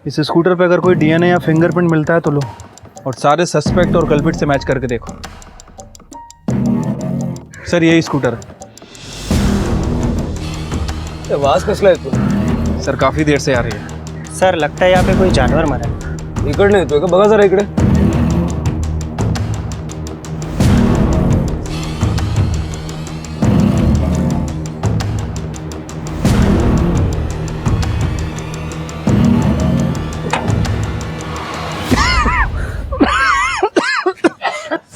इस स्कूटर पे अगर कोई डीएनए या फिंगरप्रिंट मिलता है तो लो, और सारे सस्पेक्ट और कल्प्रिट से मैच करके देखो। सर यही स्कूटर है। आवाज कसला येतो? सर काफ़ी देर से आ रही है। सर लगता है यहाँ पे कोई जानवर मरा है। इकडनं येतोय का? बघा जरा इकडे।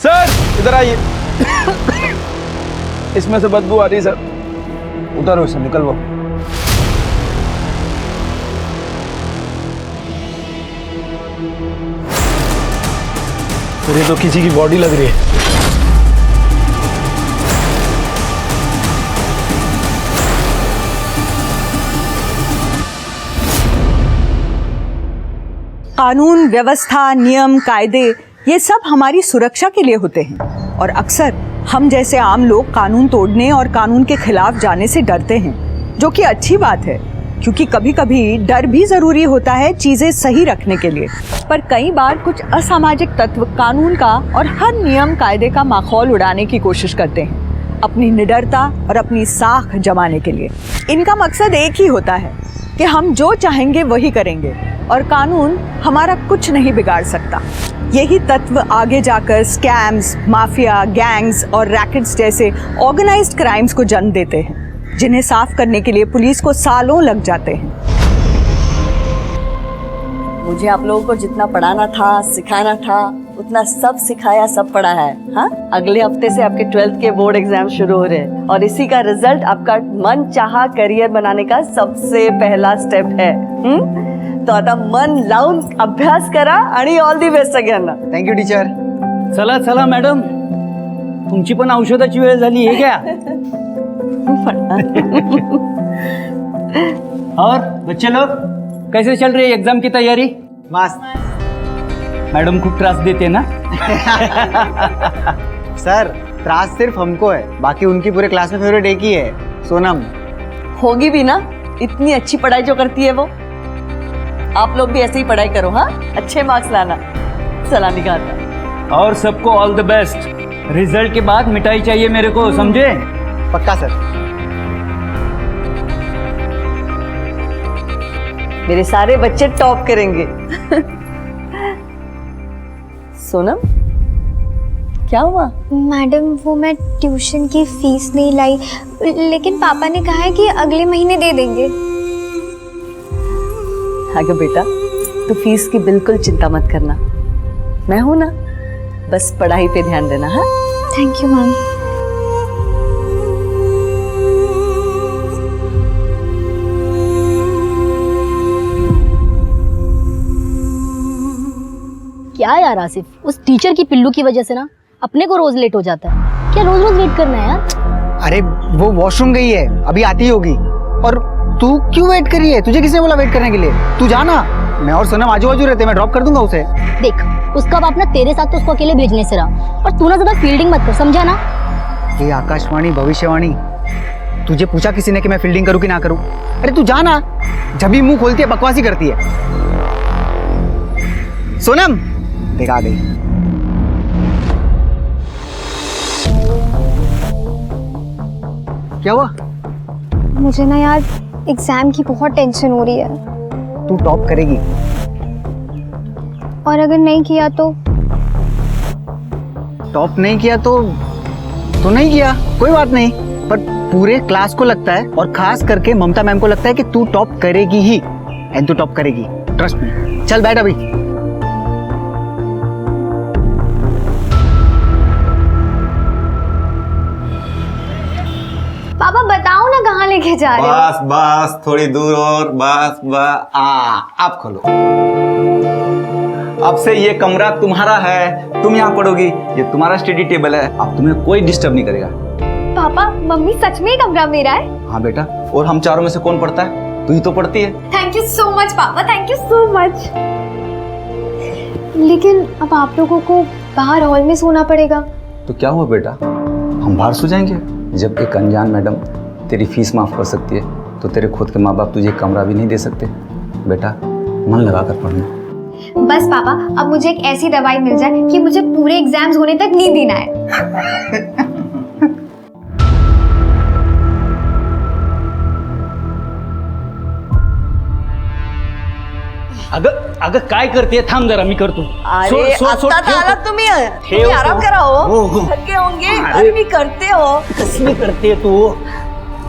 सर इधर आइए। इसमें से बदबू आ रही है सर। उतारो इसे, निकलवाओ। सर ये तो किसी की बॉडी लग रही है। कानून, व्यवस्था, नियम, कायदे ये सब हमारी सुरक्षा के लिए होते हैं और अक्सर हम जैसे आम लोग कानून तोड़ने और कानून के खिलाफ जाने से डरते हैं, जो कि अच्छी बात है क्योंकि कभी कभी डर भी ज़रूरी होता है चीज़ें सही रखने के लिए। पर कई बार कुछ असामाजिक तत्व कानून का और हर नियम कायदे का माहौल उड़ाने की कोशिश करते हैं अपनी निडरता और अपनी साख जमाने के लिए। इनका मकसद एक ही होता है कि हम जो चाहेंगे वही करेंगे और कानून हमारा कुछ नहीं बिगाड़ सकता। यही तत्व आगे जाकर स्कैम्स, माफिया, गैंग्स और रैकेट्स जैसे ऑर्गेनाइज्ड क्राइम्स को जन्म देते हैं, जिन्हें साफ करने के लिए पुलिस को सालों लग जाते हैं। मुझे आप लोगों को जितना पढ़ाना था, सिखाना था, उतना सब सिखाया, सब पढ़ा है। हाँ, अगले हफ्ते से आपके 12th के बोर्ड एग्जाम शुरू हो रहे हैं और इसी का रिजल्ट आपका मन चाहा करियर बनाने का सबसे पहला स्टेप है। तो आता मन लावून अभ्यास करा आणि ऑल दी बेस्ट सगळ्यांना। Thank you teacher. चला चला मॅडम, तुमची पण औषधाची वेळ झाली आहे क्या? और बच्चे लोग कैसे चल रही है एग्जाम की तैयारी? मस्त। मैडम खूब त्रास देते ना? सर त्रास सिर्फ हमको है, बाकी उनकी पूरे क्लास में फेवरेट एक ही है, सोनम। होगी भी ना, इतनी अच्छी पढ़ाई जो करती है वो। आप लोग भी ऐसे ही पढ़ाई करो। हाँ, अच्छे मार्क्स लाना। सलामी खाता। और सबको ऑल द बेस्ट। रिजल्ट के बाद मिठाई चाहिए मेरे को, समझे? पक्का सर। मेरे सारे बच्चे टॉप करेंगे। सोनम, क्या हुआ? मैडम वो मैं ट्यूशन की फीस नहीं लाई, लेकिन पापा ने कहा है कि अगले महीने दे देंगे। आगे बेटा, तू फीस की बिल्कुल चिंता मत करना, मैं हूं ना। बस पढ़ाई पे ध्यान देना। हाँ, थैंक यू मैम। क्या यार आसिफ, उस टीचर की पिल्लू की वजह से ना अपने को रोज लेट हो जाता है। क्या रोज रोज वेट करना है यार? अरे वो वॉशरूम गई है, अभी आती होगी। और तू क्यों वेट कर रही है? तुझे किसने बोला वेट करने के लिए? तू जाना, मैं और सोनम आजू बाजू रहते, मैं ड्रॉप कर दूंगा उसे। देख, उसका बाप ना तेरे साथ तो उसको अकेले भेजने से रहा, और तू ना ज्यादा फील्डिंग मत कर, समझा ना? ये आकाशवाणी, भविष्यवाणी, तुझे पूछा किसी ने कि मैं फील्डिंग करूं कि ना करूं? अरे तू जाना, जब भी मुंह खोलती है बकवासी करती है। सोनम देख आ गई। क्या हुआ? मुझे ना यार एग्जाम की बहुत टेंशन हो रही है। तू टॉप करेगी। और अगर नहीं किया तो? टॉप नहीं किया तो नहीं किया, कोई बात नहीं। पर पूरे क्लास को लगता है और खास करके ममता मैम को लगता है कि तू टॉप करेगी ही, एंड तू टॉप करेगी, ट्रस्ट मी। चल बैठ अभी। पापा बताओ ना कहाँ लेके जा रहे हो? बस बस थोड़ी दूर और बस बस। अब खोलो। अब से ये कमरा तुम्हारा है, तुम यहाँ पढ़ोगी, ये तुम्हारा स्टडी टेबल है, अब तुम्हें कोई डिस्टर्ब नहीं करेगा। पापा मम्मी सच में कमरा मेरा है? हाँ बेटा, और हम चारों में से कौन पढ़ता है? तू ही तो पढ़ती है। थैंक यू सो मच पापा, थैंक यू सो मच। लेकिन अब आप लोगों को बाहर हॉल में सोना पड़ेगा। तो क्या हुआ बेटा, हम बाहर सो जाएंगे? जब एक अनजान मैडम तेरी फीस माफ कर सकती है, तो तेरे खुद के माँ बाप तुझे कमरा भी नहीं दे सकते? बेटा मन लगा कर पढ़ना। बस पापा, अब मुझे एक ऐसी दवाई मिल जाए कि मुझे पूरे एग्जाम्स होने तक नींद ही ना आए। अगं काय करते? थांब जरा, मी करतो. अरे आता तर आलात तुम्ही आराम करा हो. थके होंगे. अरे मी करते हो. कसली करते तू?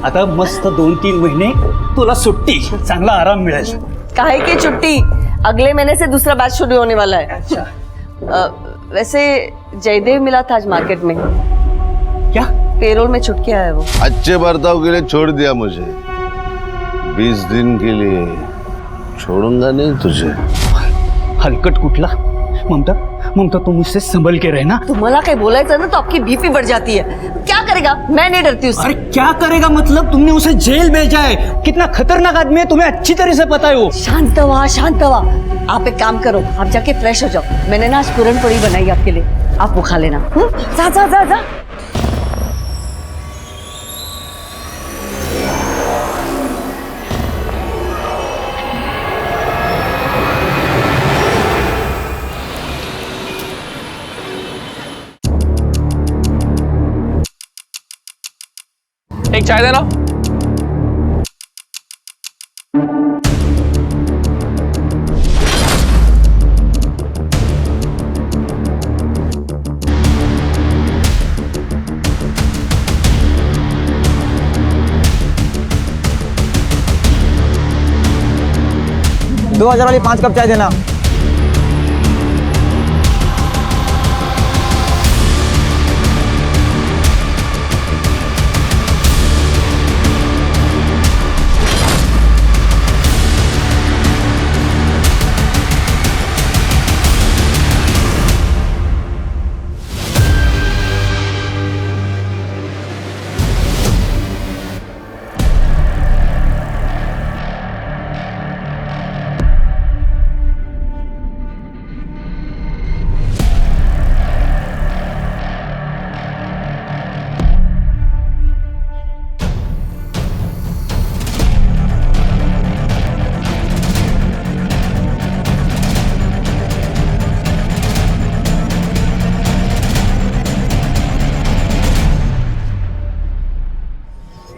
आता मस्त 2-3 महिने तुला सुट्टी, चांगला आराम मिळेल. काहे की छुट्टी, अगले महीने से दूसरा बैच शुरू होने वाला है. अच्छा. वैसे जयदेव मिला था आज मार्केट में. क्या? पेरोल में छुट के आया है वो. अच्छे बर्ताव के लिए छोड़ दिया मुझे, 20 दिन के लिए छोड़ूंगा नहीं तुझे. हलकट कुठला? ममता तू मुझसे संभल के रहना. तुम्हाला काही बोलायचं ना तो आपकी बीपी बढ़ जाती है. क्या करेगा? मैं नहीं डरती उससे. अरे क्या करेगा मतलब? तुमने उसे जेल भेजा है. कितना खतरनाक आदमी है, तुम्हें अच्छी तरह से पता है वो. शांत हुआ. आप एक काम करो, आप जाके फ्रेश हो जाओ. मैंने ना आज पूरन पड़ी बनाई आपके लिए, आप वो खा लेना. जा. एक चाय देना. दो 2000 वाली 5 कप चाय देना.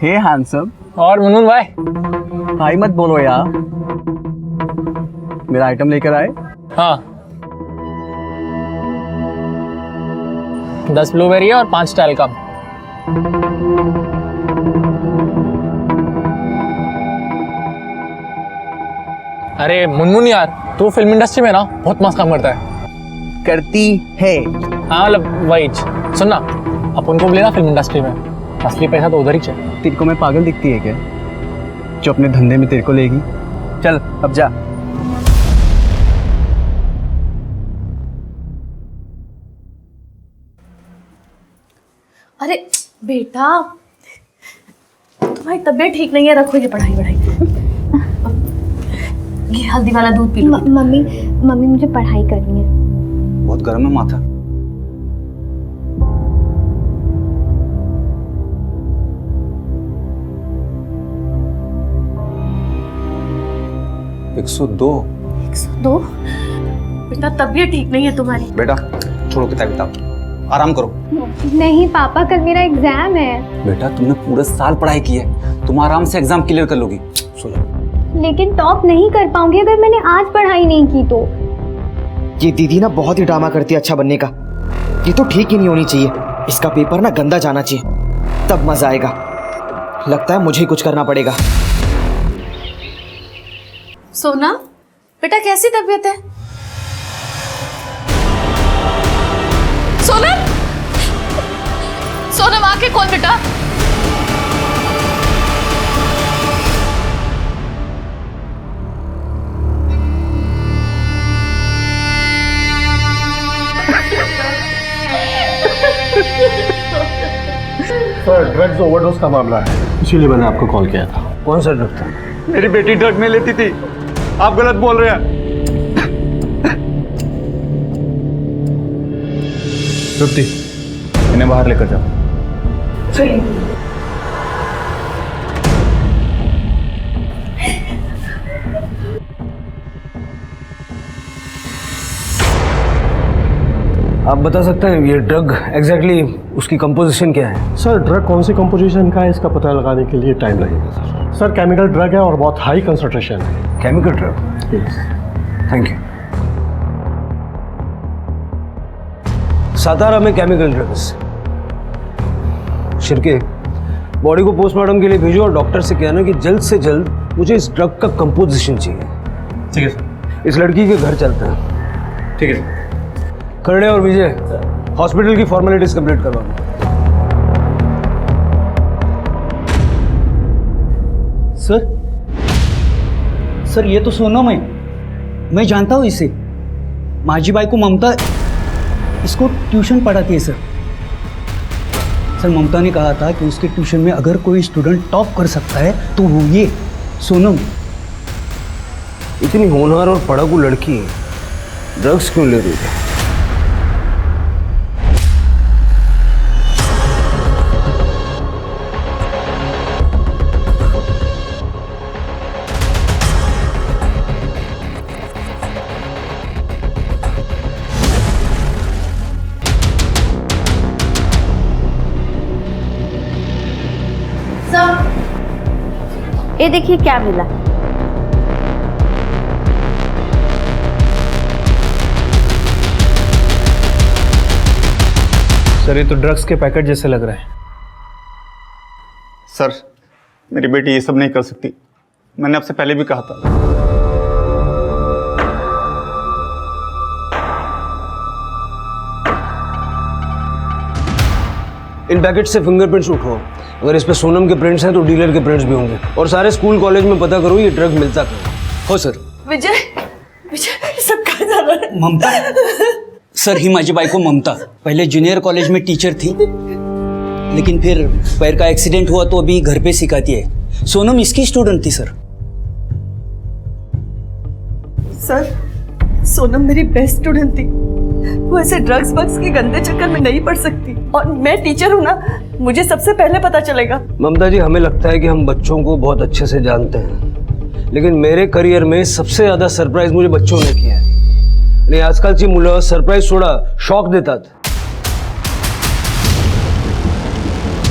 हे हैंडसम. और मुनमुन भाई, भाई मत बोलो यार. मेरा आइटम लेकर आए. हाँ 10 ब्लूबेरी और 5 टैलकम. अरे मुनमुन यार, तू फिल्म इंडस्ट्री में ना बहुत मस्त काम करता है. करती है. हाँ मतलब वही. सुन ना, अपन को लेना फिल्म इंडस्ट्री में, असली पैसा तो उधर ही चाहिए. तेरे को मैं पागल दिखती है क्या, जो अपने धंधे में तेरे को लेगी? चल अब जा. अरे बेटा, तुम्हारी तबीयत ठीक नहीं है, रखो ये पढ़ाई. ये हल्दी वाला दूध पी लो. मम्मी मुझे पढ़ाई करनी है. बहुत गर्म है माथा. एक 102. बेटा तबीयत ठीक नहीं है तुम्हारी. बेटा छोड़ो किताब, आराम करो. नहीं पापा, कल मेरा एग्जाम है. बेटा तुमने पूरे साल पढ़ाई की है, तुम आराम से एग्जाम क्लियर कर लोगी. सुनो, लेकिन टॉप नहीं कर पाऊंगी अगर मैंने आज पढ़ाई नहीं की तो. ये दीदी ना बहुत ही ड्रामा करती है अच्छा बनने का. ये तो ठीक ही नहीं होनी चाहिए. इसका पेपर ना गंदा जाना चाहिए, तब मजा आएगा. लगता है मुझे ही कुछ करना पड़ेगा. सोना बेटा, कैसी तबीयत है? सोनम आके खोल बेटा. सर, ड्रग्स ओवरडोज का मामला है, इसीलिए मैंने आपको कॉल किया था. कौन सा ड्रग था? मेरी बेटी ड्रग नहीं लेती थी, आप गलत बोल रहे हैं. तृप्ति, इन्हें बाहर लेकर जाओ. आप बता सकते हैं ये ड्रग एग्जैक्टली उसकी कंपोजिशन क्या है? सर ड्रग कौन सी कंपोजिशन का है इसका पता लगाने के लिए टाइम लगेगा सर। सर केमिकल ड्रग है और बहुत हाई कंसंट्रेशन है। Chemical drug? Thank you. Satara में केमिकल ड्रग्स। शिरके, बॉडी को पोस्टमार्टम के लिए भेजो और डॉक्टर से कहना कि जल्द से जल्द मुझे इस ड्रग का कंपोजिशन चाहिए। ठीक है सर। इस लड़की के घर चलते हैं। ठीक है। खड़े और विजय हॉस्पिटल की फॉर्मेलिटीज कंप्लीट करवा दो। सर ये तो सोनम है, मैं जानता हूँ इसे। माझी बाई को ममता इसको ट्यूशन पढ़ाती है सर। ममता ने कहा था कि उसके ट्यूशन में अगर कोई स्टूडेंट टॉप कर सकता है तो वो ये सोनम। इतनी होनहार और पढ़ाकू लड़की ड्रग्स क्यों ले रही है? ये देखिए क्या मिला। सर ये तो ड्रग्स के पैकेट जैसे लग रहा है। सर मेरी बेटी ये सब नहीं कर सकती, मैंने आपसे पहले भी कहा था। इन पैकेट से फिंगरप्रिंट्स उठाओ। अगर इस पे सोनम के प्रिंट्स हैं तो डीलर के प्रिंट्स भी होंगे। और सारे स्कूल कॉलेज में पता करो ये ड्रग मिलता कहाँ हो। सर विजय, विजय सब कहाँ जा रहा है? ममता सर, ही माझी बाई को ममता पहले जूनियर कॉलेज में टीचर थी, लेकिन फिर पैर का एक्सीडेंट हुआ तो अभी घर पे सिखाती है। सोनम इसकी स्टूडेंट थी सर। सर सोनम मेरी बेस्ट स्टूडेंट थी, वो ऐसे ड्रग्स वग्स के गंदे चक्कर में नहीं पड़ सकती। और मैं टीचर हूँ ना, मुझे सबसे पहले पता चलेगा। ममता जी, हमें लगता है कि हम बच्चों को बहुत अच्छे से जानते हैं, लेकिन मेरे करियर में सबसे ज्यादा सरप्राइज मुझे बच्चों ने किया है। आणि आजकालची मुलं सरप्राइज सोडा शॉक देतात।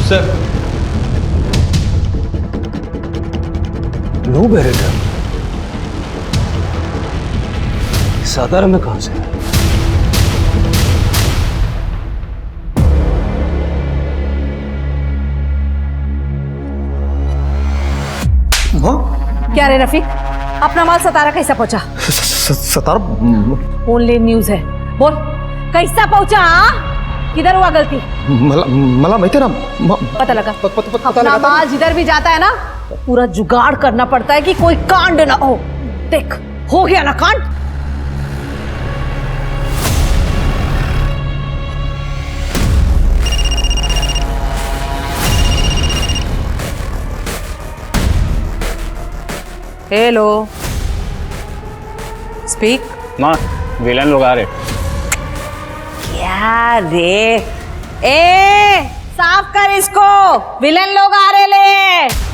सर लो बेरेटा सातारा में कहां से है? क्या रे रफीक, अपना माल सतारा कैसा पहुंचा? सतारा ओनली न्यूज है, बोल कैसा पहुंचा? किधर हुआ गलती? मला माहिती ना पता लगा। अपना माल जिधर भी जाता है ना, पूरा जुगाड़ करना पड़ता है कि कोई कांड ना हो। देख हो गया ना कांड। Hello, speak. माँ विलन लोग आ रहे। क्या रे? ए साफ कर इसको, विलन लोग आ रहे ले।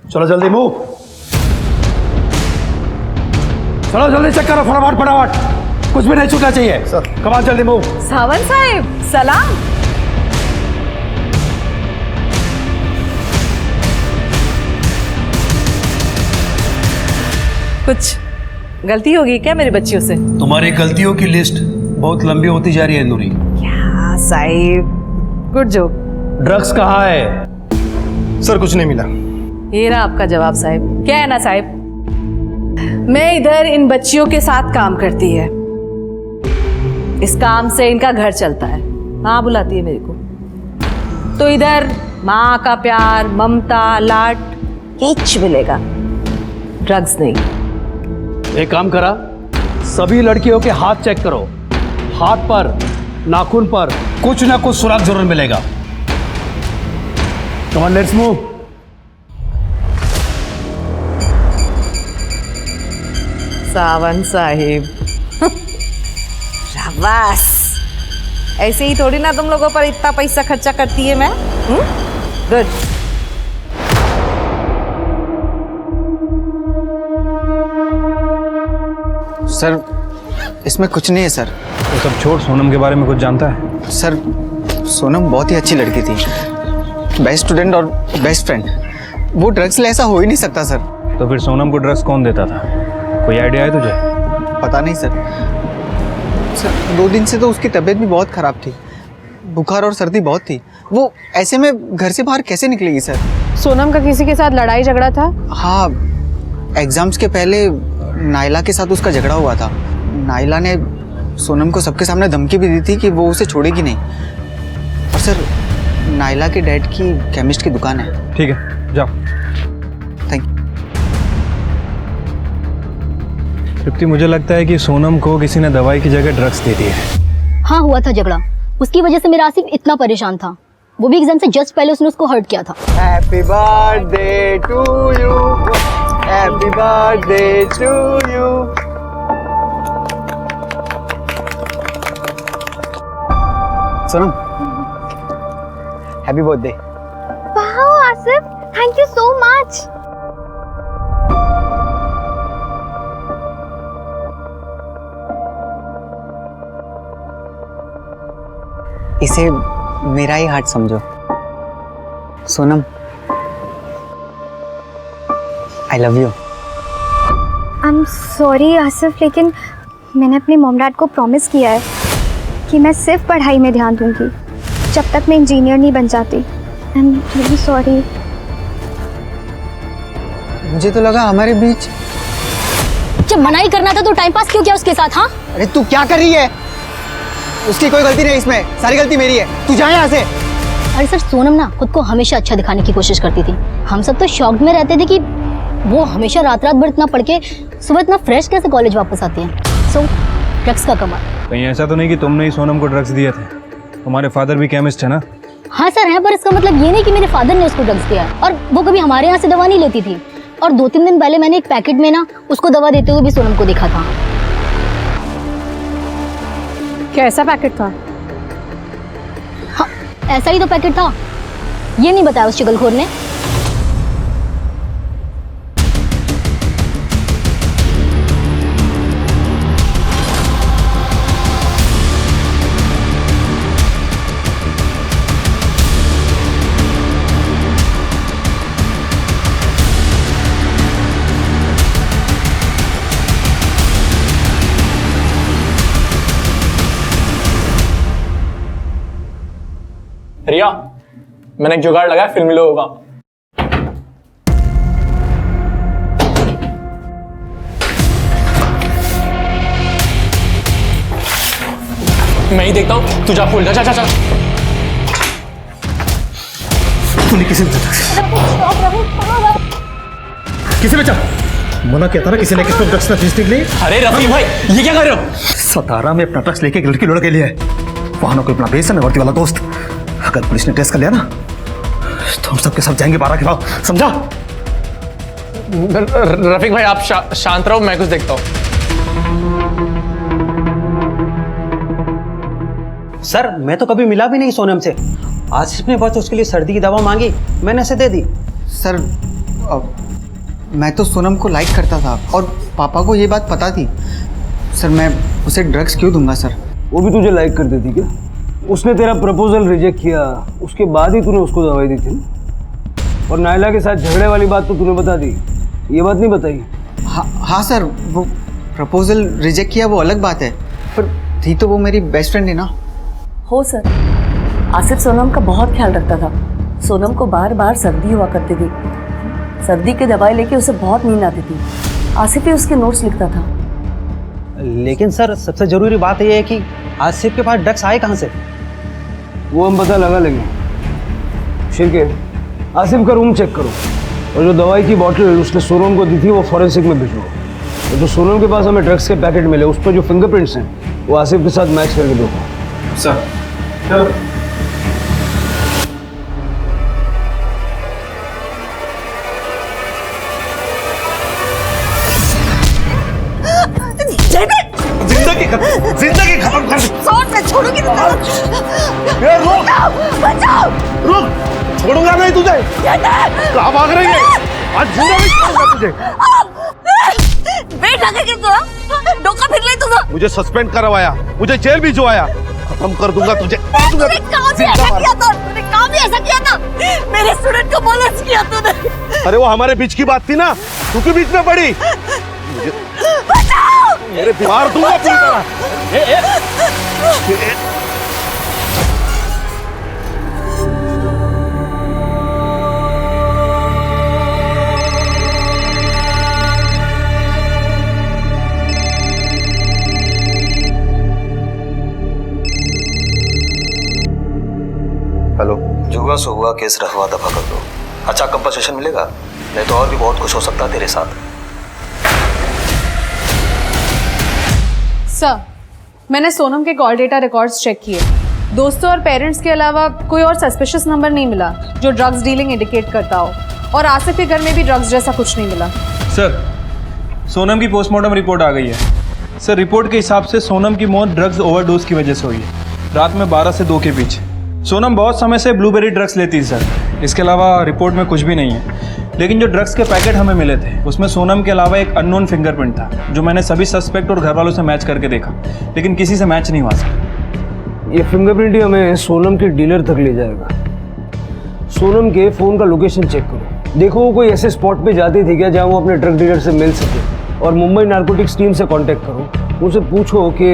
चलो जल्दी मूव, चलो जल्दी चेक करो फटाफट फटाफट, कुछ भी नहीं छूटना चाहिए। सर कमाल, जल्दी मूव। सावंत साहब सलाम। कुछ गलती होगी क्या मेरी बच्चियों से? तुम्हारी गलतियों की लिस्ट बहुत लंबी होती जा रही है नूरी। क्या साहिब, गुड जोक। ड्रग्स कहाँ है? सर कुछ नहीं मिला। ये रहा आपका जवाब साहिब। क्या है ना साहिब, मैं इधर इन बच्चियों के साथ काम करती है, इस काम से इनका घर चलता है। माँ बुलाती है मेरे को, तो इधर माँ का प्यार, ममता, लाड कुछ मिलेगा, ड्रग्स नहीं। एक काम करा, सभी लड़कियों के हाथ चेक करो, हाथ पर, नाखून पर कुछ ना कुछ सुराग जरूर मिलेगा। Come on let's move. Sawant Sahib शाबाश। ऐसे ही थोड़ी ना तुम लोगों पर इतना पैसा खर्चा करती है मैं। गुड। सर इसमें कुछ नहीं है सर। तो सब छोड़, सोनम के बारे में कुछ जानता है? सर सोनम बहुत ही अच्छी लड़की थी, बेस्ट स्टूडेंट और बेस्ट फ्रेंड। वो ड्रग्स ले ऐसा हो ही नहीं सकता सर। तो फिर सोनम को ड्रग्स कौन देता था? कोई आइडिया है तुझे? पता नहीं सर। सर 2 दिन से तो उसकी तबीयत भी बहुत ख़राब थी, बुखार और सर्दी बहुत थी। वो ऐसे में घर से बाहर कैसे निकलेगी सर? सोनम का किसी के साथ लड़ाई झगड़ा था? हाँ, एग्ज़ाम्स के पहले नाइला के साथ उसका झगड़ा हुआ था। नाइला ने सोनम को सबके सामने धमकी भी दी थी कि वो उसे छोड़ेगी नहीं। और सर नाइला के डैड की केमिस्ट की दुकान है। ठीक है, जाओ। Thank you. तृप्ति, मुझे लगता है कि सोनम को किसी ने दवाई की जगह ड्रग्स दे दी है। हाँ, हुआ था झगड़ा। उसकी वजह से मेरा आसिफ इतना परेशान था। वो भी एग्जाम से जस्ट पहले उसने उसको हर्ट किया था। Happy birthday to you, happy birthday to you. Sonam, happy birthday. Wow Asif, thank you so much. इसे मेरा ही हार्ट समझो। Sonam, I love you. I am sorry Asif, लेकिन मैंने अपने मॉम डैड को प्रॉमिस किया है कि मैं सिर्फ पढ़ाई में ध्यान दूंगी जब तक मैं इंजीनियर नहीं बन जाती। I am really sorry. मुझे तो लगा हमारे बीच। जब मनाई करना था तो टाइम पास क्यों किया उसके साथ? हाँ, अरे तू क्या कर रही है? उसकी कोई गलती नहीं, इसमें सारी गलती मेरी है। तू जा यहाँ से। अरे सर, सोनम ना खुद को हमेशा अच्छा दिखाने की कोशिश करती थी। हम सब तो शॉक्ड में रहते थे कि वो हमेशा रात रात भर इतना पढ़ के सुबह इतना फ्रेश कैसे कॉलेज वापस आती है। सो ड्रग्स का कमाल। कहीं ऐसा तो नहीं कि तुमने ही सोनम को ड्रग्स दिए थे? तुम्हारे फादर भी केमिस्ट है ना? हाँ सर है, पर इसका मतलब ये नहीं कि मेरे फादर ने उसको ड्रग्स दिया है। और वो कभी हमारे यहाँ से दवा नहीं लेती थी। और 2-3 दिन पहले मैंने एक पैकेट में ना उसको दवा देते हुए भी सोनम को देखा था। कैसा पैकेट था? हाँ, ऐसा ही तो पैकेट था। ये नहीं बताया उस चुगलखोर ने। रिया, मैंने एक जुगाड़ लगाया फिल्मी लोगों का। मैं ही देखता हूँ, तू जा खोल। जा जा जा। तूने किसे किसे बेचा? मना किया था ना किसी ने किसको ड्रग्स का चीज निकली। अरे रफी भाई, ये क्या कर रहे हो? सतारा में अपना ड्रग्स लेके एक लड़की लड़के लिए वहां कोई अपना बेस है वर्दी वाला दोस्त। अगर पुलिस ने टेस्ट कर लिया ना तो हम सबके सब जाएंगे 12 के बाद, समझा? रफीक भाई आप शांत रहो, मैं कुछ देखता हूँ। सर मैं तो कभी मिला भी नहीं सोनम से। आसिफ ने बस उसके लिए सर्दी की दवा मांगी, मैंने उसे दे दी। सर मैं तो सोनम को लाइक करता था और पापा को ये बात पता थी। सर मैं उसे ड्रग्स क्यों दूंगा सर? वो भी तुझे लाइक करती थी क्या? उसने तेरा प्रपोजल रिजेक्ट किया, उसके बाद ही तूने उसको दवाई दी थी। और नाइला के साथ झगड़े वाली बात तो तूने बता दी, ये बात नहीं बताई? हाँ सर, वो प्रपोजल रिजेक्ट किया वो अलग बात है, पर थी तो वो मेरी बेस्ट फ्रेंड है ना। हो सर, आसिफ सोनम का बहुत ख्याल रखता था। सोनम को बार बार सर्दी हुआ करती थी। सर्दी की दवाई लेके उसे बहुत नींद आती थी। आसिफ ही उसके नोट्स लिखता था। लेकिन सर सबसे जरूरी बात यह है कि आसिफ के पास ड्रग्स आए कहाँ से? वो हम पता लगा लेंगे। ठीक है, आसिफ का रूम चेक करो और जो दवाई की बोतल उसने सोनम को दी थी वो फॉरेंसिक में भिजवाओ। और जो सोनम के पास हमें ड्रग्स के पैकेट मिले उस पर जो फिंगरप्रिंट्स हैं वो आसिफ के साथ मैच करके दो। सर चलो। जिंदगी खत्म कर बचाओ! रुक! छोड़ूंगा नहीं तुझे! कहाँ भाग रही है? आज जिंदा नहीं छोड़ूंगा तुझे! वेट लगे कि तुझा डोका फिर ले तुझा। मुझे सस्पेंड करवाया, मुझे जेल भिजवाया, खत्म कर दूंगा तुझे। तूने काम भी ऐसा किया था, तूने काम भी ऐसा किया था। मेरे स्टूडेंट को मोलेस्ट किया तूने। अरे वो हमारे बीच की बात थी ना, तू क्यों बीच में पड़ी? मेरे मार दूंगा पूरी तरह। हेलो, जुआ से हुआ केस रखवा दफा कर दो। अच्छा कंपनसेशन मिलेगा, नहीं तो और भी बहुत कुछ हो सकता है तेरे साथ। सर, मैंने सोनम के कॉल डेटा रिकॉर्ड्स चेक किए। दोस्तों और पेरेंट्स के अलावा कोई और सस्पिशियस नंबर नहीं मिला जो ड्रग्स डीलिंग इंडिकेट करता हो, और आसिफ के घर में भी ड्रग्स जैसा कुछ नहीं मिला। सर, सोनम की पोस्टमार्टम रिपोर्ट आ गई है। सर, रिपोर्ट के हिसाब से सोनम की मौत ड्रग्स ओवरडोज की वजह से हुई है, रात में 12 से 2 के बीच। सोनम बहुत समय से ब्लूबेरी ड्रग्स लेती थी सर, इसके अलावा रिपोर्ट में कुछ भी नहीं है। लेकिन जो ड्रग्स के पैकेट हमें मिले थे उसमें सोनम के अलावा एक अननोन फिंगरप्रिंट था, जो मैंने सभी सस्पेक्ट और घर वालों से मैच करके देखा, लेकिन किसी से मैच नहीं हुआ सर। ये फिंगरप्रिंट ही हमें सोनम के डीलर तक ले जाएगा। सोनम के फ़ोन का लोकेशन चेक करो, देखो वो कोई ऐसे स्पॉट पे जाती थी क्या जहाँ वो अपने ड्रग डीलर से मिल सके, और मुंबई नारकोटिक्स टीम से कांटेक्ट करो, उनसे पूछो कि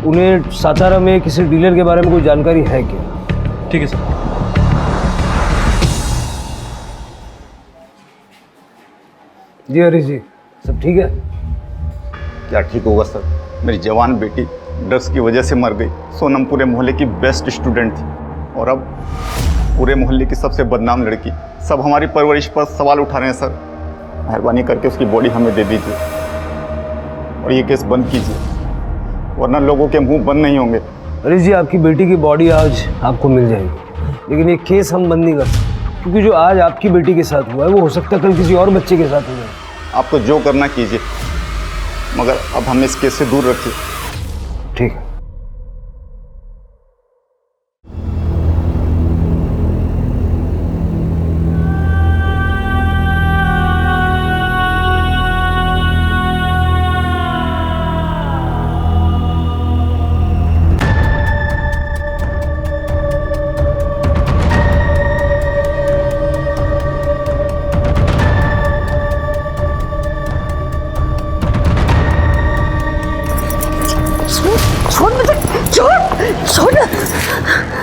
उन्हें सातारा में किसी डीलर के बारे में कोई जानकारी है क्या। ठीक है सर। जी हरीश जी, सब ठीक है? क्या ठीक होगा सर, मेरी जवान बेटी ड्रग्स की वजह से मर गई। सोनम पूरे मोहल्ले की बेस्ट स्टूडेंट थी, और अब पूरे मोहल्ले की सबसे बदनाम लड़की। सब हमारी परवरिश पर सवाल उठा रहे हैं सर। मेहरबानी करके उसकी बॉडी हमें दे दीजिए और ये केस बंद कीजिए, वरना लोगों के मुंह बंद नहीं होंगे। हरीश जी, आपकी बेटी की बॉडी आज आपको मिल जाएगी, लेकिन ये केस हम बंद नहीं कर सकते, क्योंकि जो आज आपकी बेटी के साथ हुआ है वो हो सकता है कल किसी और बच्चे के साथ हो जाए। आप तो जो करना कीजिए, मगर अब हमें इस केस से दूर रखिए। ठीक है।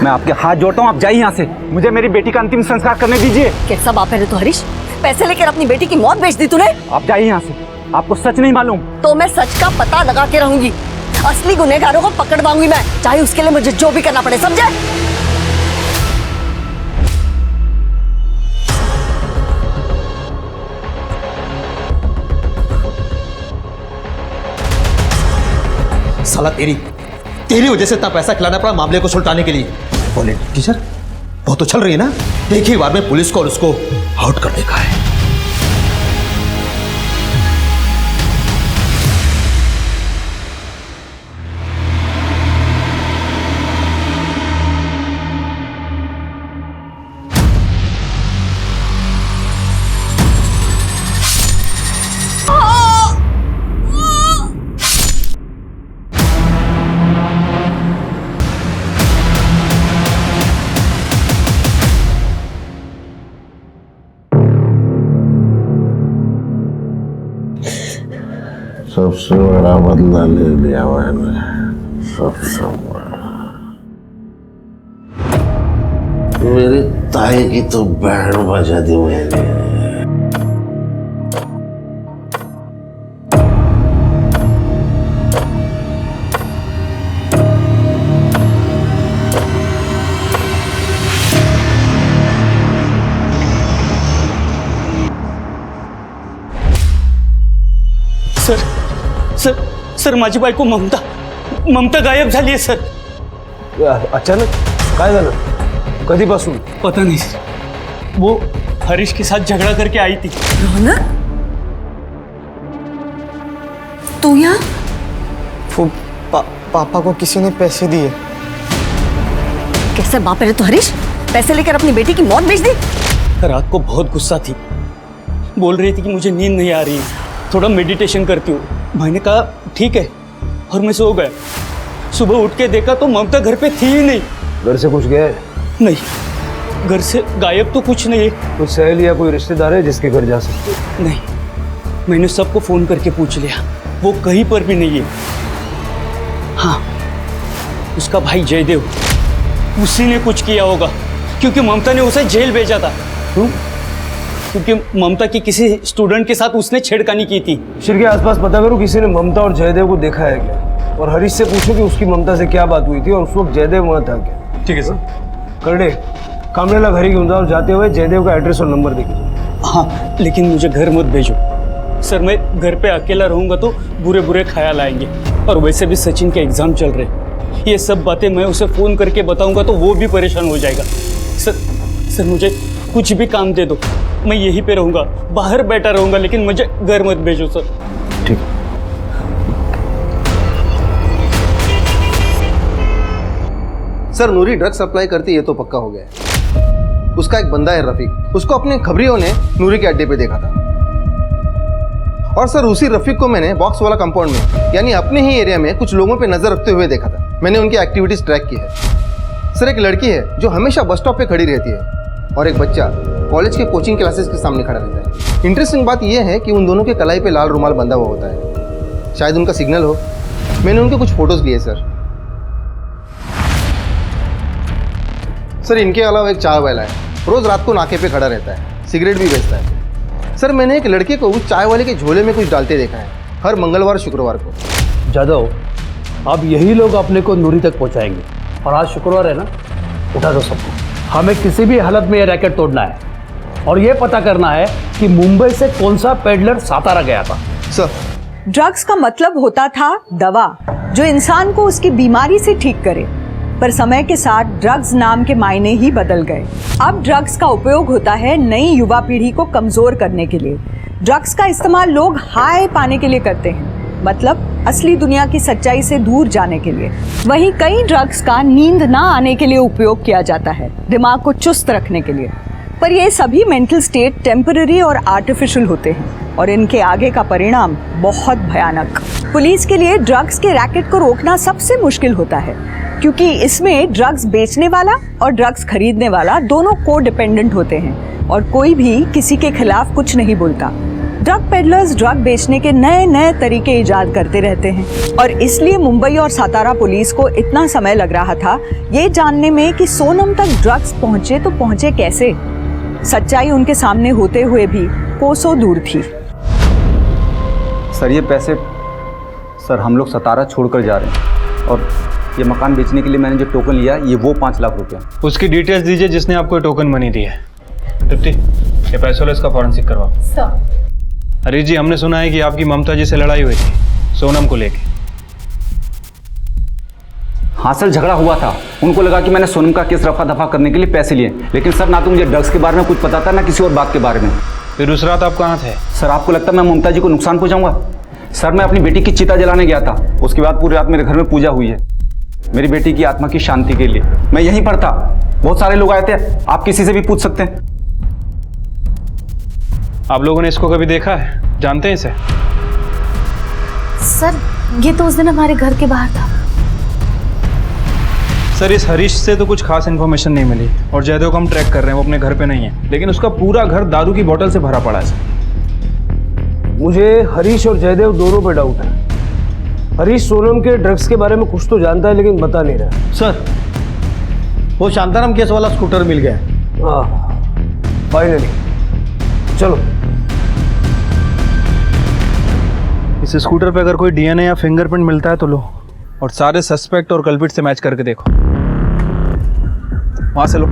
मैं आपके हाथ जोड़ता हूँ, आप जाइए यहाँ से। मुझे मेरी बेटी का अंतिम संस्कार करने दीजिए। कैसा बाप है तू हरीश, पैसे लेकर अपनी बेटी की मौत बेच दी तूने। आप जाइए यहाँ से, आपको सच नहीं मालूम। तो मैं सच का पता लगा के रहूंगी, असली गुनहगारों को पकड़वाऊंगी मैं, चाहे उसके लिए मुझे जो भी करना पड़े, समझे? साला तेरी वजह से इतना पैसा खिलाना पड़ा मामले को सुलटाने के लिए। बोले टीचर, वो तो चल रही है ना, एक ही बार में पुलिस को और उसको आउट कर देखा है। सबसे बड़ा बदला ले लिया मैंने, सबसे बड़ा। मेरी ताई की तो बैंड बजा दी मैंने। सर माझी बायको ममता गायब झाली आहे सर। अचानक काय झालं? कधीपासून? पता नहीं, वो हरीश के साथ झगड़ा करके आई थी। रौनक, तू यहाँ? पापा को किसी ने पैसे दिए, कैसे बाप रे, तो हरीश पैसे लेकर अपनी बेटी की मौत बेच दी? रात को बहुत गुस्सा थी, बोल रही थी कि मुझे नींद नहीं आ रही, थोड़ा मेडिटेशन करती हूँ। मैंने कहा ठीक है, और मैं सो गया। सुबह उठ के देखा तो ममता घर पे थी ही नहीं। घर से कुछ गया है? नहीं, घर से गायब तो कुछ नहीं है। कोई सहेली या कोई रिश्तेदार है जिसके घर जा सकते? नहीं, मैंने सबको फोन करके पूछ लिया, वो कहीं पर भी नहीं है। हाँ, उसका भाई जयदेव, उसी ने कुछ किया होगा, क्योंकि ममता ने उसे जेल भेजा था। क्योंकि ममता की किसी स्टूडेंट के साथ उसने छेड़खानी की थी। शिर के आसपास पता करो किसी ने ममता और जयदेव को देखा है क्या, और हरीश से पूछो कि उसकी ममता से क्या बात हुई थी और उस वक्त जयदेव वहाँ था क्या। ठीक है सर। करडे, कामरेला घर ही घेऊन जाओ, जाते हुए जयदेव का एड्रेस और नंबर देखिए। हाँ, लेकिन मुझे घर मत भेजो सर, मैं घर पे अकेला रहूंगा तो बुरे बुरे ख्याल आएंगे, और वैसे भी सचिन के एग्जाम चल रहे, ये सब बातें मैं उसे फोन करके बताऊंगा तो वो भी परेशान हो जाएगा। सर मुझे कुछ भी काम दे दो, मैं यहीं पे रहूंगा, बाहर बैठा रहूंगा, लेकिन मुझे घर मत भेजो सर। ठीक। सर, नूरी ड्रग्स सप्लाई करती है तो पक्का हो गया है। उसका एक बंदा है रफीक, उसको अपने खबरियों ने नूरी के अड्डे पे देखा था। और सर उसी रफीक को मैंने बॉक्स वाला कंपाउंड में, यानी अपने ही एरिया में कुछ लोगों पे नजर रखते हुए देखा था। मैंने उनकी एक्टिविटीज ट्रैक की है। सर, एक लड़की है जो हमेशा बस स्टॉप पे खड़ी रहती है, और एक बच्चा कॉलेज के कोचिंग क्लासेस के सामने खड़ा रहता है। इंटरेस्टिंग बात यह है कि उन दोनों के कलाई पे लाल रुमाल बंधा हुआ होता है, शायद उनका सिग्नल हो। मैंने उनके कुछ फोटोज लिए सर। सर, इनके अलावा एक चाय वाला है, रोज रात को नाके पे खड़ा रहता है, सिगरेट भी बेचता है। सर, मैंने एक लड़के को उस चाय वाले के झोले में कुछ डालते देखा है, हर मंगलवार शुक्रवार को। जादव, अब यही लोग अपने को नूरी तक पहुंचाएंगे, और आज शुक्रवार है ना, उठा दो सबको। हमें किसी भी हालत में ये रैकेट तोड़ना है, और ये पता करना है कि मुंबई से कौन सा पेडलर सातारा गया था। सर, ड्रग्स का मतलब होता था दवा, जो इंसान को उसकी बीमारी से ठीक करे, पर समय के साथ ड्रग्स नाम के मायने ही बदल गए। अब ड्रग्स का उपयोग होता है नई युवा पीढ़ी को कमजोर करने के लिए। ड्रग्स का इस्तेमाल लोग हाई पाने के लिए करते हैं, मतलब असली दुनिया की सच्चाई से दूर जाने के लिए। वहीं कई ड्रग्स का नींद ना आने के लिए उपयोग किया जाता है, दिमाग को चुस्त रखने के लिए। पर ये सभी मेंटल स्टेट टेम्पररी और आर्टिफिशियल होते हैं, और इनके आगे का परिणाम बहुत भयानक। पुलिस के लिए ड्रग्स के रैकेट को रोकना सबसे मुश्किल होता है, क्योंकि इसमें ड्रग्स बेचने वाला और ड्रग्स खरीदने वाला दोनों को डिपेंडेंट होते हैं, और कोई भी किसी के खिलाफ कुछ नहीं बोलता। ड्रग पेडलर्स ड्रग बेचने के नए नए तरीके इजाद करते रहते हैं, और इसलिए मुंबई और सातारा पुलिस को इतना समय लग रहा था ये जानने में कि सोनम तक ड्रग्स पहुंचे तो पहुंचे कैसे। सच्चाई उनके सामने होते हुए भी कोसों दूर थी। सर, ये पैसे सर हम लोग सतारा छोड़कर जा रहे हैं, और ये मकान बेचने के लिए मैंने जो टोकन लिया ये वो 5 लाख रुपया। उसकी डिटेल्स दीजिए जिसने आपको टोकन मनी दी है। तृप्ति, ये पैसों इसका फॉरेंसिक करवाओ। सर, हरीश जी, हमने सुना है कि आपकी ममता जी से लड़ाई हुई थी सोनम को लेके। हाँ सर, झगड़ा हुआ था। उनको लगा कि मैंने सोनम का केस रफा दफा करने के लिए पैसे लिए, लेकिन सर ना तो मुझे ड्रग्स के बारे में कुछ पता था ना किसी और बात के बारे में। फिर उस रात आप कहाँ थे? सर, आपको लगता है मैं ममता जी को नुकसान पहुंचाऊंगा? सर, मैं अपनी बेटी की चिता जलाने गया था, उसके बाद पूरी रात मेरे घर में पूजा हुई है मेरी बेटी की आत्मा की शांति के लिए। मैं यहीं पर था, बहुत सारे लोग आए थे, आप किसी से भी पूछ सकते हैं। आप लोगों ने इसको कभी देखा है, जानते हैं इसे? सर, ये तो उस दिन हमारे घर के बाहर था। सर, इस हरीश से तो कुछ खास इन्फॉर्मेशन नहीं मिली, और जयदेव को हम ट्रैक कर रहे हैं, वो अपने घर पे नहीं है, लेकिन उसका पूरा घर दारू की बोतल से भरा पड़ा है। मुझे हरीश और जयदेव दोनों पे डाउट है। हरीश सोनम के ड्रग्स के बारे में कुछ तो जानता है, लेकिन बता नहीं रहा। सर, वो शांताराम केस वाला स्कूटर मिल गया है। हाँ, फाइनली। चलो। इस स्कूटर पे अगर कोई डीएनए या फिंगरप्रिंट मिलता है तो लो, और सारे सस्पेक्ट और कल्पिट से मैच करके देखो। वहां से लो।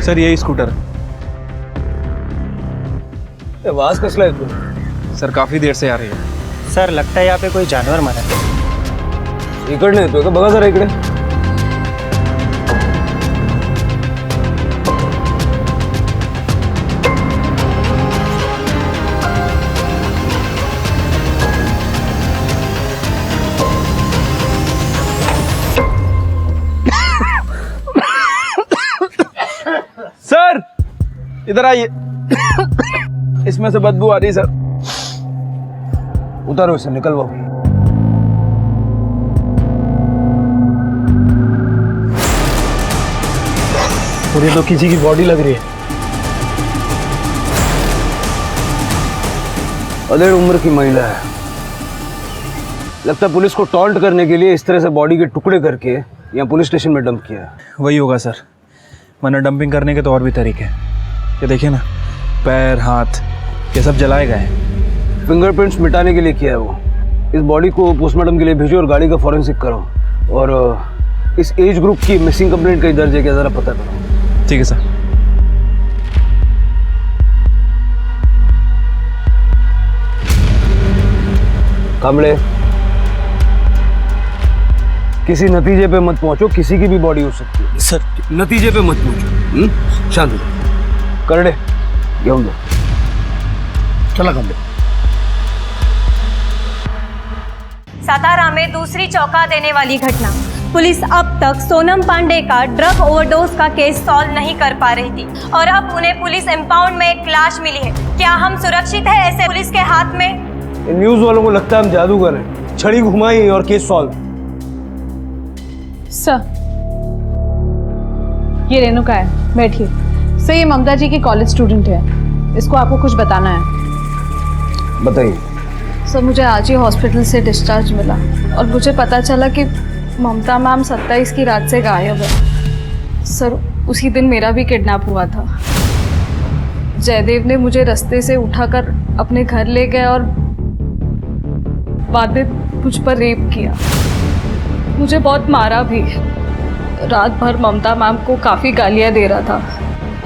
सर, यही स्कूटर है। आवाज कसला है तू? सर, काफी देर से आ रही है। सर, लगता है यहाँ पे कोई जानवर मरा है। इकडे येतोय का? बघा जरा इकडे। इधर आइए। इसमें से बदबू आ रही सर। उतारो इसे, निकलवाओ। और ये तो किसी की बॉडी लग रही है। अधेड़ उम्र की महिला है, लगता है पुलिस को टॉन्ट करने के लिए इस तरह से बॉडी के टुकड़े करके यहाँ पुलिस स्टेशन में डंप किया है। वही होगा सर, वरना डंपिंग करने के तो और भी तरीके हैं। ये देखिए ना, पैर हाथ ये सब जलाए गए हैं। फिंगरप्रिंट्स मिटाने के लिए किया है वो। इस बॉडी को पोस्टमार्टम के लिए भेजो और गाड़ी का फॉरेंसिक करो, और इस एज ग्रुप की मिसिंग कंप्लेंट कहीं दर्ज है क्या ज़रा पता करो। ठीक है सर। कांबळे, किसी नतीजे पे मत पहुंचो, किसी की भी बॉडी हो सकती है सर। नतीजे पे मत पहुंचो। शांत हो जाओ। करडे घेऊन दो। चला कांबळे। सातारा में दूसरी चौंका देने वाली घटना। पुलिस अब तक सोनम पांडे का ड्रग ओवरडोज का केस सॉल्व नहीं कर पा रही थी, और अब उन्हें पुलिस इंपाउंड में एक लाश मिली है। क्या हम सुरक्षित है ऐसे पुलिस के हाथ में? न्यूज वालों को लगता है हम जादूगर हैं, छड़ी घुमाई और केस सॉल्व। सर, ये रेणुका है, बैठिए। सर, ये ममता जी की कॉलेज स्टूडेंट है, इसको आपको कुछ बताना है। बताइए। सर, मुझे आज ही हॉस्पिटल से डिस्चार्ज मिला और मुझे पता चला कि ममता मैम 27 की रात से गायब है। सर, उसी दिन मेरा भी किडनैप हुआ था। जयदेव ने मुझे रास्ते से उठाकर अपने घर ले गए और बाद में मुझ पर रेप किया। मुझे बहुत मारा भी। रात भर ममता मैम को काफ़ी गालियाँ दे रहा था।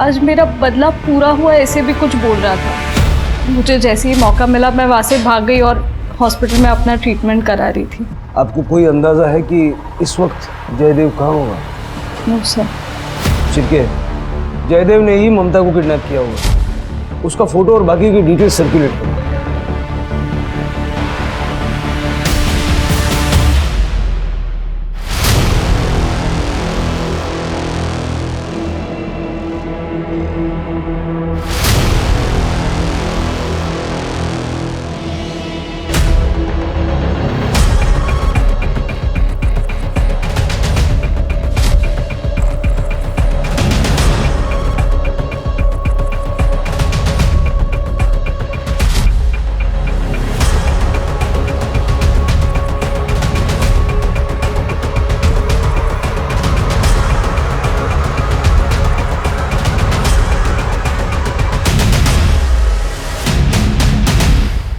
आज मेरा बदला पूरा हुआ ऐसे भी कुछ बोल रहा था। मुझे जैसे ही मौका मिला मैं वहाँ से भाग गई और हॉस्पिटल में अपना ट्रीटमेंट करा रही थी। आपको कोई अंदाजा है कि इस वक्त जयदेव कहाँ होगा? No sir. चिपके, जयदेव ने ही ममता को किडनैप किया होगा। उसका फोटो और बाकी की डिटेल्स सर्कुलेट करो।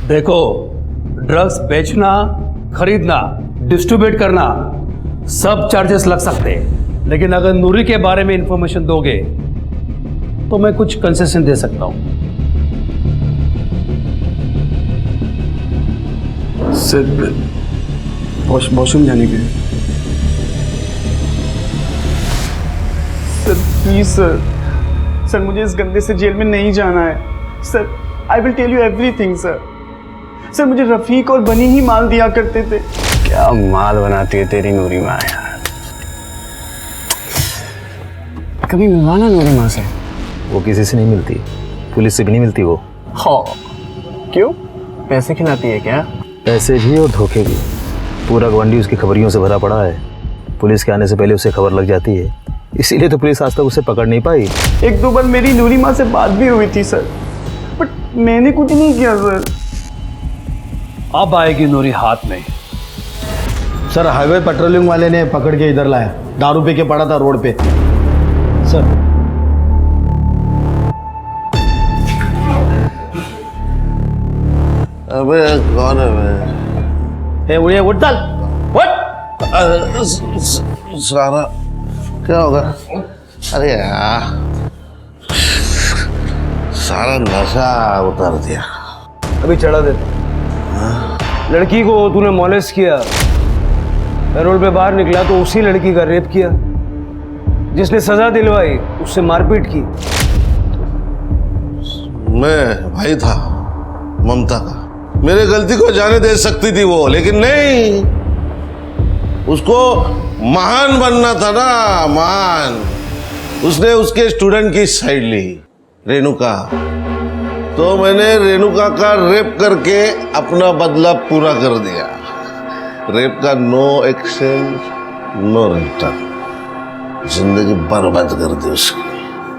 देखो, ड्रग्स बेचना, खरीदना, डिस्ट्रीब्यूट करना सब चार्जेस लग सकते हैं, लेकिन अगर नूरी के बारे में इंफॉर्मेशन दोगे तो मैं कुछ कंसेशन दे सकता हूं। सर, वॉशरूम जाने के। सर प्लीज सर, मुझे इस गंदे से जेल में नहीं जाना है। Sir, I will tell you everything sir. Sir, मुझे रफीक और बनी ही माल दिया करते थे। क्या माल बनाती है तेरी नूरी माँ यार। कभी मिलवाना नूरी माँ से। वो किसी से नहीं मिलती, पुलिस से भी नहीं मिलती वो। हाँ, क्यों? पैसे खिलाती है क्या? पैसे भी और धोखे भी। पूरा गवंडी उसकी खबरियों से भरा पड़ा है। पुलिस के आने से पहले उसे खबर लग जाती है, इसीलिए तो पुलिस आज तक उसे पकड़ नहीं पाई। एक दो बार मेरी नूरी माँ से बात भी हुई थी सर, बट मैंने कुछ नहीं किया सर। अब आएगी नूरी हाथ में। सर, हाईवे पेट्रोलिंग वाले ने पकड़ के इधर लाया, दारू पी के पड़ा था रोड पे। सर, अबे कौन है मैं? उड़े उठ चल, सारा क्या होगा? अरे यार, सारा नशा उतार दिया। अभी चढ़ा देते। लड़की को तूने मॉलेस्ट किया, पैरोल पे बाहर निकला तो उसी लड़की का रेप किया, जिसने सजा दिलवाई उससे मारपीट की। मैं भाई था ममता का, मेरे गलती को जाने दे सकती थी वो, लेकिन नहीं, उसको महान बनना था ना, महान। उसने उसके स्टूडेंट की साइड ली। रेणुका, तो मैंने रेणुका का रेप करके अपना बदला पूरा कर दिया। रेप का नो एक्सचेंज नो रिटर्न, जिंदगी बर्बाद कर दी उसकी।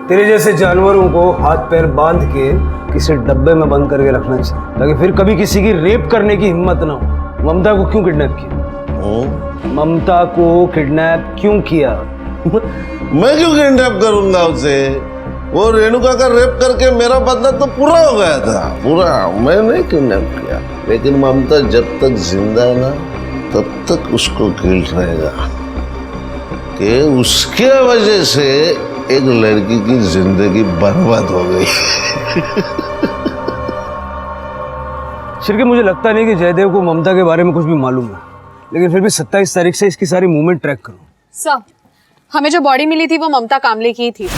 तेरे जैसे जानवरों को हाथ पैर बांध के किसी डब्बे में बंद करके रखना चाहिए, ताकि फिर कभी किसी की रेप करने की हिम्मत ना हो। ममता को क्यों किडनैप किया? ममता को किडनैप क्यों किया? मैं क्यों किडनैप करूंगा उसे? वो रेणुका का रेप करके मेरा बदला तो पूरा हो गया था, पूरा। मैं नहीं किडनैप किया, लेकिन ममता जब तक जिंदा है ना, तब तक उसको गिल्ट रहेगा कि उसके वजह से एक लड़की की जिंदगी बर्बाद हो गई। शिरके, मुझे लगता नहीं कि जयदेव को ममता के बारे में कुछ भी मालूम है, लेकिन फिर भी 27 तारीख से इसकी सारी मूवमेंट ट्रैक करो। सर, हमें जो बॉडी मिली थी वो ममता कामले की ही थी।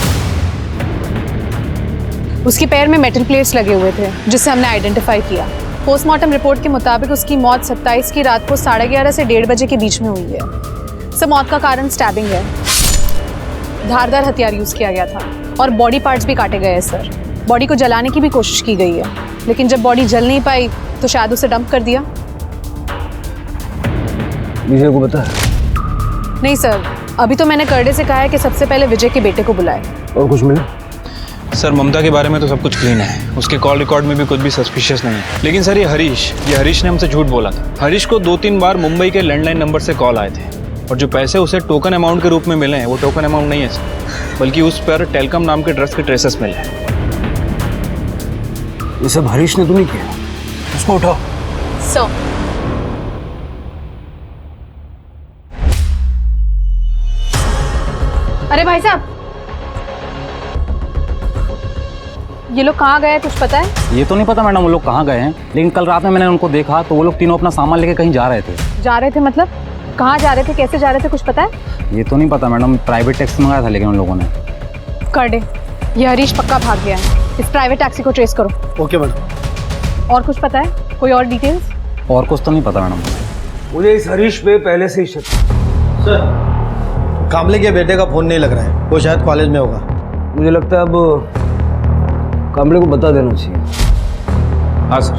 उसके पैर में मेटल प्लेट्स लगे हुए थे, जिसे हमने आइडेंटिफाई किया। पोस्टमार्टम रिपोर्ट के मुताबिक उसकी मौत 27 की रात को 11:30 से 1:30 बजे के बीच में हुई है। सब मौत का कारण स्टैबिंग है। धारदार हथियार यूज किया गया था और बॉडी पार्ट्स भी काटे गए हैं सर। बॉडी को जलाने की भी कोशिश की गई है, लेकिन जब बॉडी जल नहीं पाई तो शायद उसे डंप कर दिया। विजय को पता है? नहीं सर, अभी तो मैंने करडे से कहा है कि सबसे पहले विजय के बेटे को बुलाए। और कुछ मिला? सर, ममता के बारे में तो सब कुछ क्लीन है, उसके कॉल रिकॉर्ड में भी कुछ भी सस्पिशियस नहीं है। लेकिन सर, ये हरीश ने हमसे झूठ बोला था। हरीश को 2-3 बार मुंबई के लैंडलाइन नंबर से कॉल आए थे, और जो पैसे उसे टोकन अमाउंट के रूप में मिले हैं वो टोकन अमाउंट नहीं है सर, बल्कि उस पर टेलकम नाम के ड्रग्स के ट्रेसेस मिले हैं। ये सब हरीश ने तो नहीं किया? उसको उठाओ। सर, अरे भाई साहब, ये लोग कहाँ गए कुछ पता है? ये तो नहीं पता मैडम वो लोग कहाँ गए हैं, लेकिन कल रात में मैंने उनको देखा तो वो लोग तीनों अपना सामान लेके कहीं जा रहे थे। जा रहे थे मतलब? कहाँ जा रहे थे, कैसे जा रहे थे, कुछ पता है? ये तो नहीं पता मैडम, प्राइवेट टैक्सी मंगाया था लेकिन उन लोगों ने। करडे, ये हरीश पक्का भाग गया है। इस प्राइवेट टैक्सी को ट्रेस करो। Okay madam. और कुछ पता है? कोई और डिटेल्स? और कुछ तो नहीं पता मैडम। मुझे इस हरीश पे पहले से ही शक। सर, कामले के बेटे का फोन नहीं लग रहा है, वो शायद कॉलेज में होगा। मुझे लगता है अब कामले को बता देना चाहिए। हाँ सर।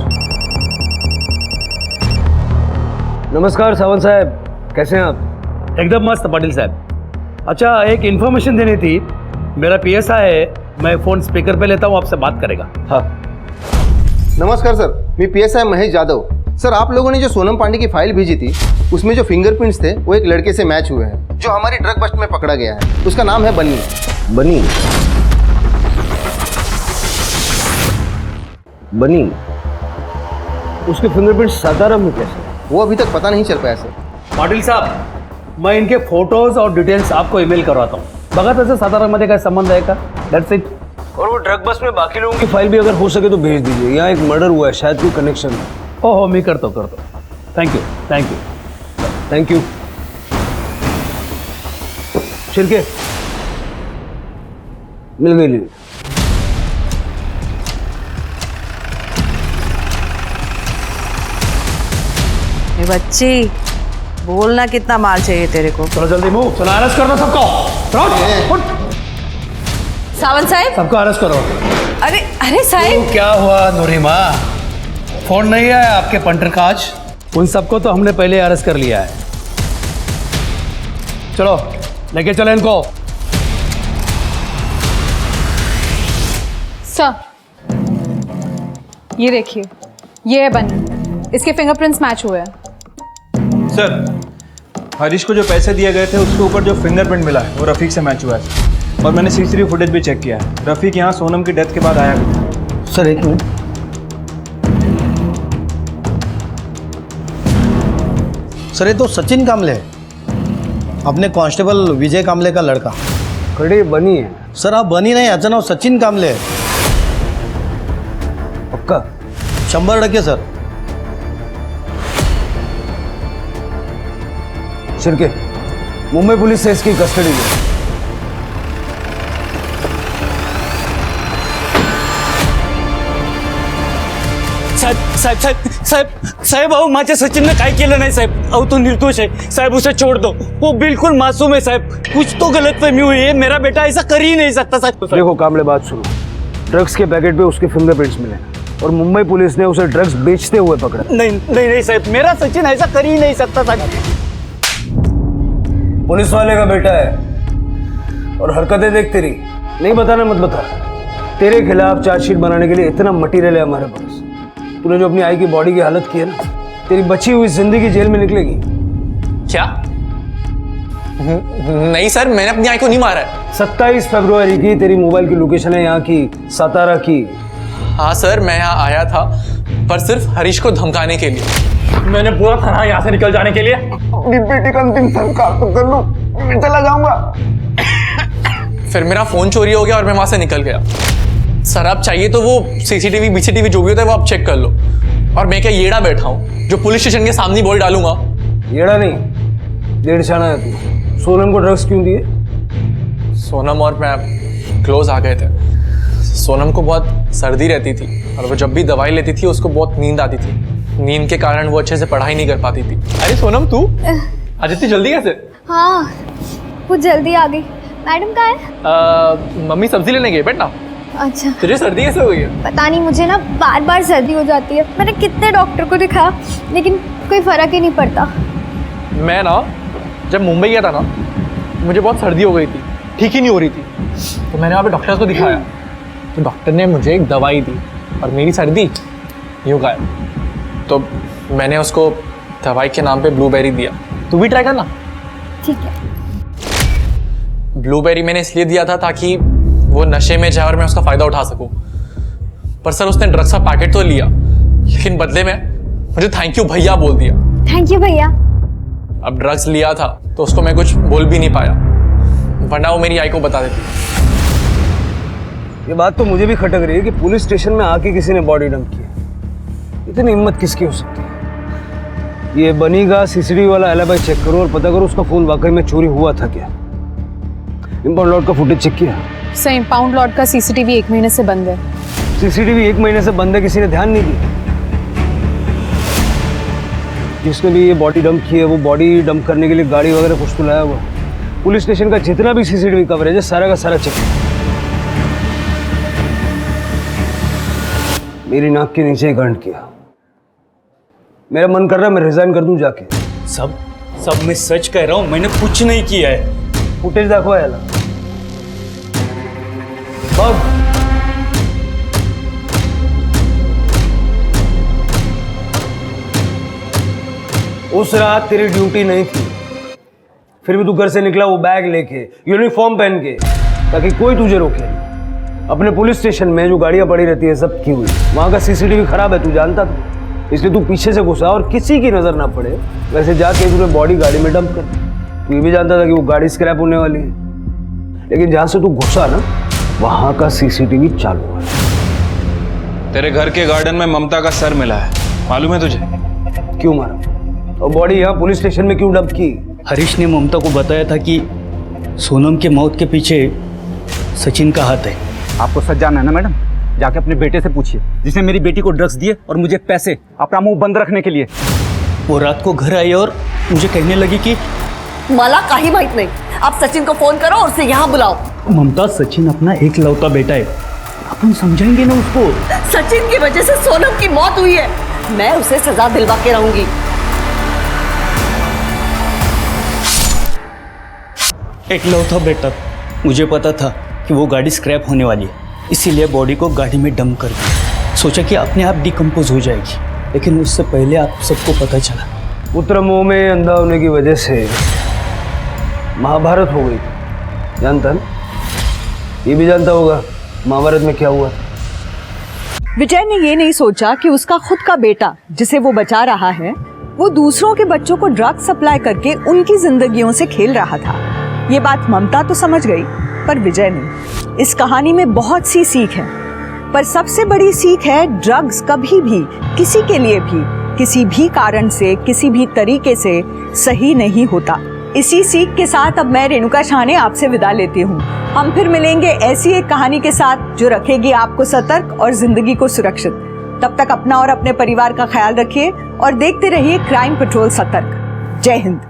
नमस्कार सावंत साहब, कैसे हैं आप? एकदम मस्त पाटिल साहब। अच्छा, एक इन्फॉर्मेशन देनी थी। मेरा PSI है, मैं फ़ोन स्पीकर पे लेता हूँ, आपसे बात करेगा। हाँ। नमस्कार सर, मैं PSI महेश जादव। सर, आप लोगों ने जो सोनम पांडे की फाइल भेजी थी, उसमें जो फिंगरप्रिंट्स थे वो एक लड़के से मैच हुए हैं, जो हमारी ड्रग बस्ट में पकड़ा गया है। उसका नाम है बनी। बनी? बनी? उसके फिंगरप्रिंट सातारा में कैसे? वो अभी तक पता नहीं चल पाया सर। पाटिल साहब, मैं इनके फोटोज और डिटेल्स आपको ईमेल करवाता हूँ। बघा तसं सातारामध्ये काय संबंध आहे का? That's it. और वो ड्रग बस में बाकी लोगों की फाइल भी अगर हो सके तो भेज दीजिए। यहाँ एक मर्डर हुआ है, शायद कोई कनेक्शन है। ओहो, मैं करता हूँ। Thank you. शिरके, मिल गई लीड। बच्ची, बोलना कितना माल चाहिए तेरे को? चलो जल्दी मूव, चलो अरेस्ट करना सबको। सावंत साहब, सबको अरेस्ट करो। अरे साहब, क्या हुआ नूरिमा? फोन नहीं आया आपके पंटर का आज? उन सबको तो हमने पहले अरेस्ट कर लिया है। चलो लेके चलो इनको। सर, ये देखिए, ये है बनी। इसके फिंगरप्रिंट्स मैच हुए हैं। सर, हरीश को जो पैसे दिए गए थे उसके ऊपर जो फिंगरप्रिंट मिला है वो रफ़ीक से मैच हुआ है, और मैंने CCTV फुटेज भी चेक किया है। रफ़ीक यहाँ सोनम की डेथ के बाद आया था। सर, एक मिनट। सर, ये तो सचिन कामले है, अपने कांस्टेबल विजय कामले का लड़का। खड़े बनी है? सर, आप बनी नहीं, याचं नाव सचिन कामले है। पक्का? 100% सर। शिरके, मुंबई पुलिस से इसकी कस्टडी में। साहेब अहो, माझ्या सचिनने काय केलं नाही साहेब। अहो, तो निर्दोष है साहेब, उसे छोड़ दो। वो बिल्कुल मासूम है साहब। कुछ तो गलतफहमी हुई है, मेरा बेटा ऐसा कर ही नहीं सकता साहब। देखो कामले, बात सुनो। ड्रग्स के पैकेट पे उसके फिंगरप्रिंट्स मिले और मुंबई पुलिस ने उसे ड्रग्स बेचते हुए पकड़ा। नहीं नहीं नहीं साहब, मेरा सचिन ऐसा कर ही नहीं सकता साहब। पुलिस वाले का बेटा है और हरकतें देख तेरी। नहीं बताना मत बता। तेरे खिलाफ चार्जशीट बनाने के लिए इतना मटेरियल है हमारे पास। तूने जो अपनी आई की बॉडी की हालत की है ना, तेरी बची हुई जिंदगी जेल में निकलेगी। क्या? नहीं सर, मैंने अपनी आई को नहीं मारा है। 27 फरवरी की तेरी मोबाइल की लोकेशन है यहाँ की, सातारा की। हाँ सर, मैं यहाँ आया था पर सिर्फ हरीश को धमकाने के लिए। मैंने पूरा थाना यहाँ से निकल जाने के लिए अपनी बेटी का अंतिम संस्कार तो कर लूं, मैं चला जाऊंगा। फिर मेरा फोन चोरी हो गया और मैं वहां से निकल गया। सर आप चाहिए तो वो सीसीटीवी बीसीटीवी जो भी होता है वो आप चेक कर लो। और मैं क्या येड़ा बैठा हूँ जो पुलिस स्टेशन के सामने बॉडी डालूंगा? येड़ा नहीं, डेढ़शाना है तू। सोनम को ड्रग्स क्यों दिए? सोनम और मैं क्लोज आ गए थे। सोनम को बहुत सर्दी रहती थी और वो जब भी दवाई लेती थी उसको बहुत नींद आती थी। नींद के कारण वो अच्छे से पढ़ाई नहीं कर पाती थी। अरे सोनम तू आज इतनी जल्दी कैसे? हाँ कुछ जल्दी आ गई। मैडम कहाँ है? मम्मी सब्जी लेने गई, बैठ ना। अच्छा तुझे सर्दी कैसे हो गई है? पता नहीं, मुझे ना बार बार सर्दी हो जाती है। मैंने कितने डॉक्टर को दिखाया लेकिन कोई फर्क ही नहीं पड़ता। मैं ना जब मुंबई गया था ना, मुझे बहुत सर्दी हो गई थी, ठीक ही नहीं हो रही थी। तो मैंने वहाँ पे डॉक्टर को दिखाया तो डॉक्टर ने मुझे एक दवाई दी और मेरी सर्दी यूँ गायब। तो मैंने उसको दवाई के नाम पे ब्लूबेरी दिया। तू भी ट्राई करना। ठीक है। ब्लूबेरी मैंने इसलिए दिया था ताकि वो नशे में जाए और मैं उसका फ़ायदा उठा सकूं। पर सर उसने ड्रग्स का पैकेट तो लिया लेकिन बदले में मुझे थैंक यू भैया बोल दिया। थैंक यू भैया। अब ड्रग्स लिया था तो उसको मैं कुछ बोल भी नहीं पाया, वरना वो मेरी आई को बता देती। ये बात तो मुझे भी खटक रही है कि पुलिस स्टेशन में आके किसी ने बॉडी डंप की। इतनी हिम्मत किसकी हो सकती है? ये बनी का सीसीटीवी वाला एलिबाई चेक करो और पता करो उसका फोन वाकई में चोरी हुआ था क्या। इंपाउंड लॉट का फुटेज चेक किया? सर इंपाउंड लॉट का सीसीटीवी 1 महीने से बंद है। सीसीटीवी 1 महीने से बंद है, किसी ने ध्यान नहीं दिया। जिसने भी ये बॉडी डंप की है वो बॉडी डंप करने के लिए गाड़ी वगैरह कुछ तो लाया हुआ। पुलिस स्टेशन का जितना भी सीसीटीवी कवरेज है सारा का सारा चेक। मेरी नाक के नीचे ही कांड किया। मेरा मन कर रहा है मैं रिजाइन कर दूं जाके। सब मैं सच कह रहा हूं, मैंने कुछ नहीं किया है। फुटेज दाखवा याला बघ। उस रात तेरी ड्यूटी नहीं थी, फिर भी तू घर से निकला वो बैग लेके, यूनिफॉर्म पहन के, ताकि कोई तुझे रोके नहीं। अपने पुलिस स्टेशन में जो गाड़ियां पड़ी रहती है सब की हुई, वहां का सीसीटीवी खराब है, तू जानता था। इसलिए तू पीछे से घुसा और किसी की नजर ना पड़े वैसे जाके तूने बॉडी गाड़ी में डंप कर दी। तू ये भी जानता था कि वो गाड़ी स्क्रैप होने वाली है, लेकिन जहां से तू घुसा ना वहां का सीसीटीवी चालू है। तेरे घर के गार्डन में ममता का सर मिला है, मालूम है तुझे? क्यों मारा? और बॉडी यहाँ पुलिस स्टेशन में क्यों डंप की? हरीश ने ममता को बताया था कि सोनम के मौत के पीछे सचिन का हाथ है। आपको सच जानना है ना मैडम? जाके अपने बेटे से पूछिए जिसने मेरी बेटी को ड्रग्स दिए और मुझे पैसे अपना मुंह बंद रखने के लिए। वो रात को घर आई और मुझे कहने लगी कि मला काही माहित नहीं, आप सचिन को फोन करो और उसे यहाँ बुलाओ। ममता सचिन अपना एक लौता बेटा है, अपन समझाएंगे ना उसको। सचिन की वजह से सोनम की मौत हुई है, मैं उसे सजा दिलवा के रहूंगी। एक लौता बेटा, मुझे पता था कि वो गाड़ी स्क्रैप होने वाली है, इसीलिए बॉडी को गाड़ी में डंप कर दिया। सोचा कि अपने आप डिकम्पोज हो जाएगी, लेकिन उससे पहले आप सबको पता चला। पुत्र मोह में अंधा होने की वजह से महाभारत हो गई, जानता ना? ये भी जानता होगा महाभारत में क्या हुआ। विजय ने ये नहीं सोचा कि उसका खुद का बेटा जिसे वो बचा रहा है वो दूसरों के बच्चों को ड्रग सप्लाई करके उनकी जिंदगियों से खेल रहा था। ये बात ममता तो समझ गई पर विजय नहीं। इस कहानी में बहुत सी सीख है, पर सबसे बड़ी सीख है ड्रग्स कभी भी किसी के लिए भी किसी भी कारण से किसी भी तरीके से सही नहीं होता। इसी सीख के साथ अब मैं रेणुका शाह ने आपसे विदा लेती हूँ। हम फिर मिलेंगे ऐसी एक कहानी के साथ जो रखेगी आपको सतर्क और जिंदगी को सुरक्षित। तब तक अपना और अपने परिवार का ख्याल रखिए और देखते रहिए क्राइम पेट्रोल सतर्क। जय हिंद।